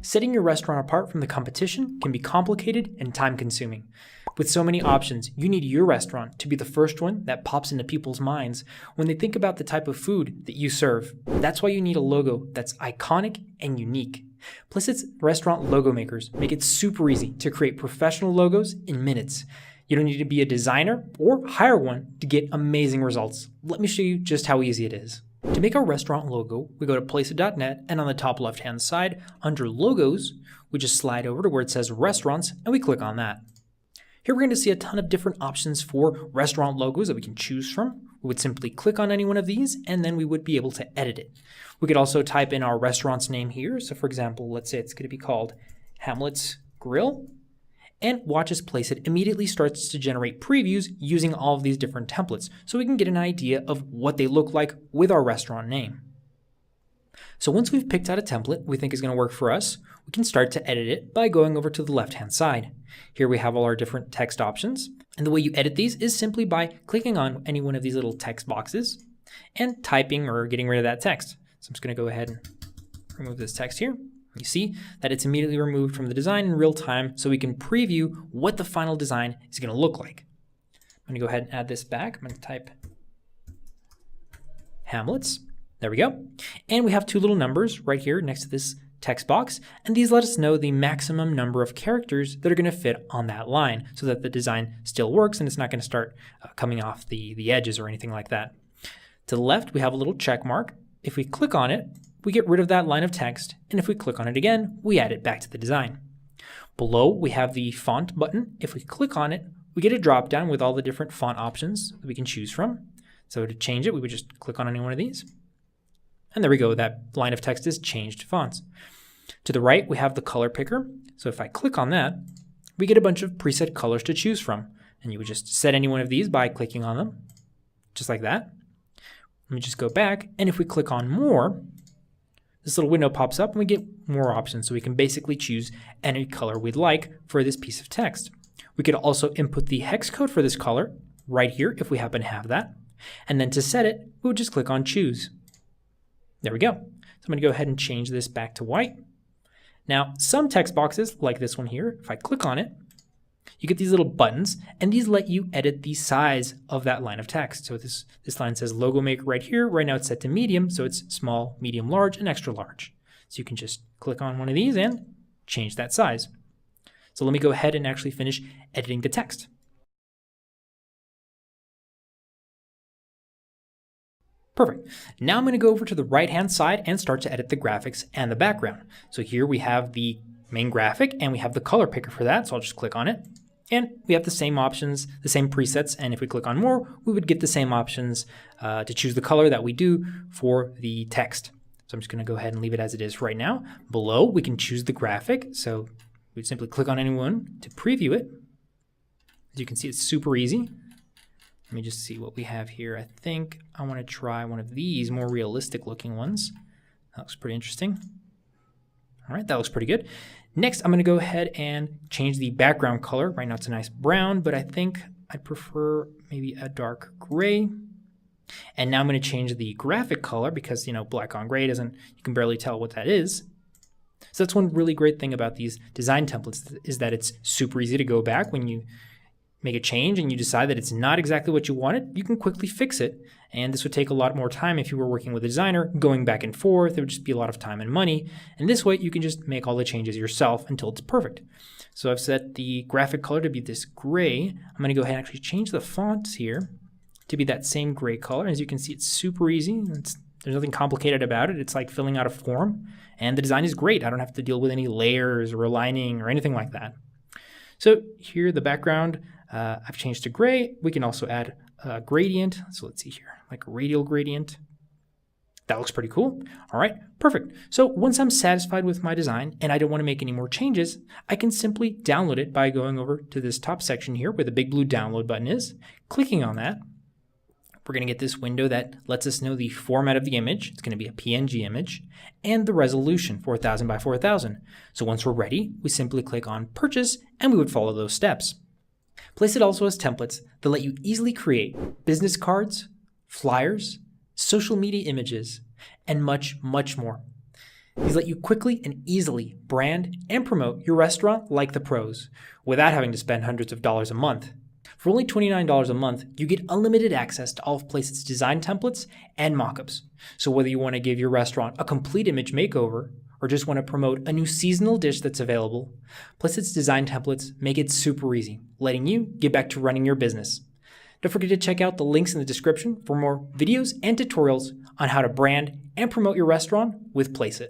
setting your restaurant apart from the competition can be complicated and time-consuming. With so many options, you need your restaurant to be the first one that pops into people's minds when they think about the type of food that you serve. That's why you need a logo that's iconic and unique. Plicit's restaurant logo makers make it super easy to create professional logos in minutes. You don't need to be a designer or hire one to get amazing results. Let me show you just how easy it is. To make our restaurant logo, we go to placeit.net, and on the top left-hand side, under Logos, we just slide over to where it says Restaurants, and we click on that. Here we're going to see a ton of different options for restaurant logos that we can choose from. We would simply click on any one of these, and then we would be able to edit it. We could also type in our restaurant's name here. So for example, let's say it's going to be called Hamlet's Grill. And watch as Placeit immediately starts to generate previews using all of these different templates so we can get an idea of what they look like with our restaurant name. So once we've picked out a template we think is going to work for us, we can start to edit it by going over to the left-hand side. Here we have all our different text options, and the way you edit these is simply by clicking on any one of these little text boxes and typing or getting rid of that text. So I'm just going to go ahead and remove this text here. You see that it's immediately removed from the design in real time so we can preview what the final design is going to look like. I'm going to go ahead and add this back. I'm going to type Hamlet's. There we go. And we have two little numbers right here next to this text box, and these let us know the maximum number of characters that are going to fit on that line so that the design still works and it's not going to start coming off the edges or anything like that. To the left, we have a little check mark. If we click on it, we get rid of that line of text, and if we click on it again, we add it back to the design. Below, we have the font button. If we click on it, we get a drop down with all the different font options that we can choose from. So to change it, we would just click on any one of these. And there we go, that line of text is changed to fonts. To the right, we have the color picker. So if I click on that, we get a bunch of preset colors to choose from. And you would just set any one of these by clicking on them, just like that. Let me just go back, and if we click on more, this little window pops up and we get more options, so we can basically choose any color we'd like for this piece of text. We could also input the hex code for this color right here if we happen to have that. And then to set it, we would just click on choose. There we go. So I'm going to go ahead and change this back to white. Now, some text boxes, like this one here, if I click on it, you get these little buttons, and these let you edit the size of that line of text. So this line says logo maker right here. Right now it's set to medium, so it's small, medium, large, and extra large. So you can just click on one of these and change that size. So let me go ahead and actually finish editing the text. Perfect. Now I'm going to go over to the right-hand side and start to edit the graphics and the background. So here we have the main graphic, and we have the color picker for that, so I'll just click on it. And we have the same options, the same presets, and if we click on more, we would get the same options to choose the color that we do for the text. So I'm just going to go ahead and leave it as it is right now. Below, we can choose the graphic, so we simply click on any one to preview it. As you can see, it's super easy. Let me just see what we have here. I think I want to try one of these more realistic looking ones. That looks pretty interesting. All right, that looks pretty good. Next, I'm going to go ahead and change the background color. Right now it's a nice brown, but I think I'd prefer maybe a dark gray. And now I'm going to change the graphic color because, you know, black on gray doesn't, you can barely tell what that is. So that's one really great thing about these design templates is that it's super easy to go back when you make a change and you decide that it's not exactly what you wanted, you can quickly fix it. And this would take a lot more time if you were working with a designer, going back and forth. It would just be a lot of time and money. And this way you can just make all the changes yourself until it's perfect. So I've set the graphic color to be this gray. I'm going to go ahead and actually change the fonts here to be that same gray color. As you can see, it's super easy. There's nothing complicated about it. It's like filling out a form. And the design is great. I don't have to deal with any layers or aligning or anything like that. So here, the background, I've changed to gray. We can also add a gradient. So let's see here, like a radial gradient. That looks pretty cool. All right, perfect. So once I'm satisfied with my design and I don't want to make any more changes, I can simply download it by going over to this top section here where the big blue download button is, clicking on that. We're going to get this window that lets us know the format of the image. It's going to be a PNG image and the resolution, 4000 by 4000. So once we're ready, we simply click on purchase and we would follow those steps. Placeit also has templates that let you easily create business cards, flyers, social media images, and much, much more. These let you quickly and easily brand and promote your restaurant like the pros, without having to spend hundreds of dollars a month. For only $29 a month, you get unlimited access to all of Placet's design templates and mockups. So whether you want to give your restaurant a complete image makeover, or just want to promote a new seasonal dish that's available, Placet's design templates make it super easy, letting you get back to running your business. Don't forget to check out the links in the description for more videos and tutorials on how to brand and promote your restaurant with Placeit.